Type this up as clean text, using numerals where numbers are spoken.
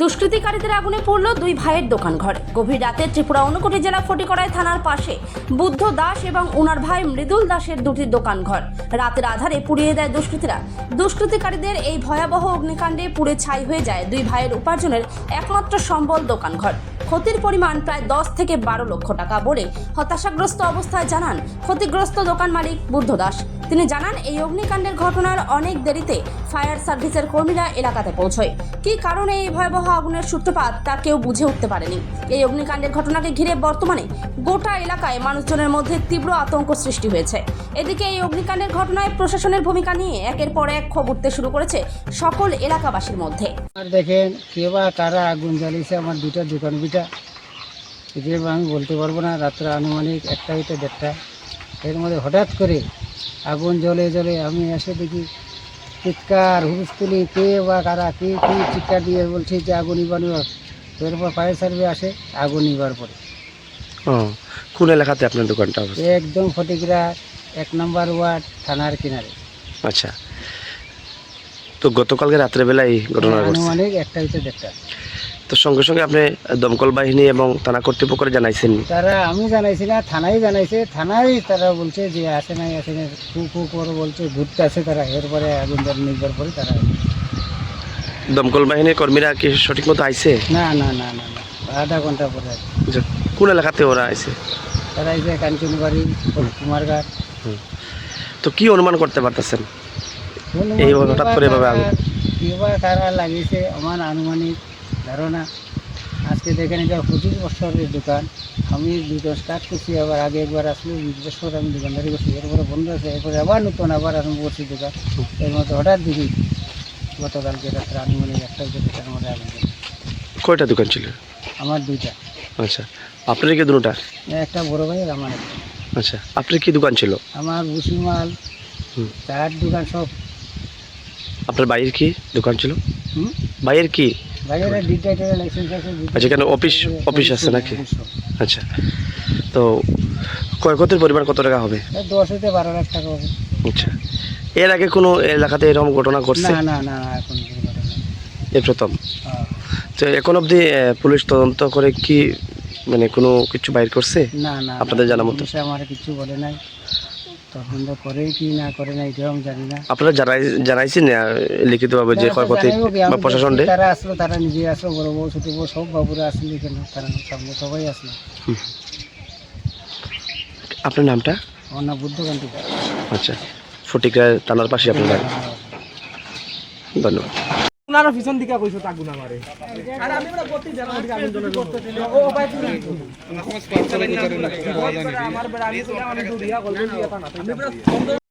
দুষ্কৃতিকারীদের আগুনে পড়ল দুই ভাইয়ের দোকান ঘর। গভীর রাতে ত্রিপুরা ঊনকোটি জেলা ফটিকরাই থানার পাশে বুদ্ধ দাস এবং ওনার ভাই মৃদুল দাসের দুটি দোকান ঘর রাতের আধারে পুড়িয়ে দেয় দুষ্কৃতীরা। দুষ্কৃতিকারীদের এই ভয়াবহ অগ্নিকাণ্ডে পুড়ে ছাই হয়ে যায় দুই ভাইয়ের উপার্জনের একমাত্র সম্বল দোকান ঘর। ক্ষতির পরিমাণ প্রায় 10 থেকে 12 লক্ষ টাকা বলে হতাশাগ্রস্ত অবস্থায় জানান ক্ষতিগ্রস্ত দোকান মালিক বুদ্ধ দাস। তিনি জানান, এই অগ্নিকাণ্ডের ঘটনার অনেক দেরিতে ফায়ার সার্ভিসের কর্মীরা এলাকাতে পৌঁছয়। কী কারণে এই ভয়াবহ আগুনের সূত্রপাত তা কেউ বুঝে উঠতে পারেনি। এই অগ্নিকাণ্ডের ঘটনাকে ঘিরে বর্তমানে গোটা এলাকায় মানুষজনের মধ্যে তীব্র আতঙ্ক সৃষ্টি হয়েছে। এদিকে এই অগ্নিকাণ্ডের ঘটনায় প্রশাসনের ভূমিকা নিয়ে একের পর এক ক্ষোভ উঠতে শুরু করেছে সকল এলাকাবাসীর মধ্যে। আর দেখেন কে বা কারা আগুন জ্বালিয়েছে আমার দুটা দোকান বিটা, যে আমি বলতে পারবো না। রাত্রে আনুমানিক 1টা হইতে 1:30, এর মধ্যে হঠাৎ করে আগুন জ্বলে আমি এসে দেখি চিৎকার হুলস্থুলি, কে বা কারা কি চিৎকার দিয়ে বলছে যে আগুন নিবানো। এরপর ফায়ার সার্ভিস আসে আগুন নিবার পরে। কোন এলাকাতে আপনার দোকানটা অবস্থিত? একদম ফটিকরা 1 নম্বর ওয়ার্ড, থানার কিনারে। আচ্ছা, তো গতকালকে রাত্রেবেলা এই ঘটনা ঘটছে। আনুমানিক 1টা হইতে 1:30। তো সঙ্গে সঙ্গে আপনি দমকল বাহিনী এবং থানা কর্তৃপক্ষকে জানাইছেন? তারা, আমি জানাইছি না, থানায় জানাইছে। থানায় তারা বলছে যে আসে নাই ফু করে বলছে ঘুরতে আসে তারা। এরপরে আগুন নির্ভর করে তারা। দমকল বাহিনীর কর্মীরা কি সঠিক মতো আইছে? না, আধা ঘন্টা পরে আসে। আচ্ছা, কোন এলাকাতে ওরা আইছে? তারা এসে কাঞ্চনবাড়ি, কুমারঘাট। তো কি অনুমান করতে পারতেছেন এই হঠাৎ করে এভাবে আগুন? কিবা কারা লাগিয়েছে আমার আনুমানিক ধারণা। আজকে দেখেন এটা 25 বছরের দোকান। আমি দুটো স্টার্ট করছি, আবার আগে একবার আসলে 20 বছর আমি দোকানদারি করছি। এরপরে বন্ধ আছে, এরপরে আবার নতুন আবার আরম্ভ করছি দোকান। এর মধ্যে হঠাৎ দেখি গতকালকে রাত্রে আনুমানিক 1টা দোকানের মধ্যে আগুন জ্বলে। কয়টা দোকান ছিল? আমার 2টা। আচ্ছা, আপনার কি দুটা? একটা বড় ভাই আর আমার একটা। আচ্ছা, আপনার কি দোকান ছিল? আমার ভুসিমাল, চার দোকান সব। আপনার বাইরের কি দোকান ছিল? বাইরের কি? বাইরে ডিটাইটার লাইসেন্স আছে। আচ্ছা, কেন অফিস আছে নাকি? আচ্ছা, তো ক্ষয়ক্ষতির পরিমাণ কত টাকা হবে? 10 থেকে 12 লাখ টাকা হবে। আচ্ছা, এর আগে কোনো এলাকাতে এরকম ঘটনা ঘটছে? না, এখন এই প্রথম। তো এখন অবধি পুলিশ তদন্ত করে কি মানে কোনো কিছু বাইর করছে? না, আপনাদের জানা মতো? আমার কিছু বলে নাই। তদন্ত করে কি না করে না এটাও আমি জানি না। আপনারা জানাইছেন লিখিতভাবে যে ক্ষয়ক্ষতি বা প্রশাসন? তারা আসলো, তারা নিজে আসলো, বড় বউ ছোট বউ সব বাবুরা আসলো এখানে, তারা সামনে সবাই আসলো। আপনার নামটা? আমার নাম বুদ্ধকান্তি। আচ্ছা, ফটিকরা থানার পাশে আপনার বাড়ি। ধন্যবাদ। আপনারা পিছন দিকে কইছো আগুন আমারে আর আমি বড় করতে জানা দিকে আগুন জ্বলে ও ভাই তুমি আমার বেড়া আমি তো অনেক দূর ইয়া গল্প দিয়া তা না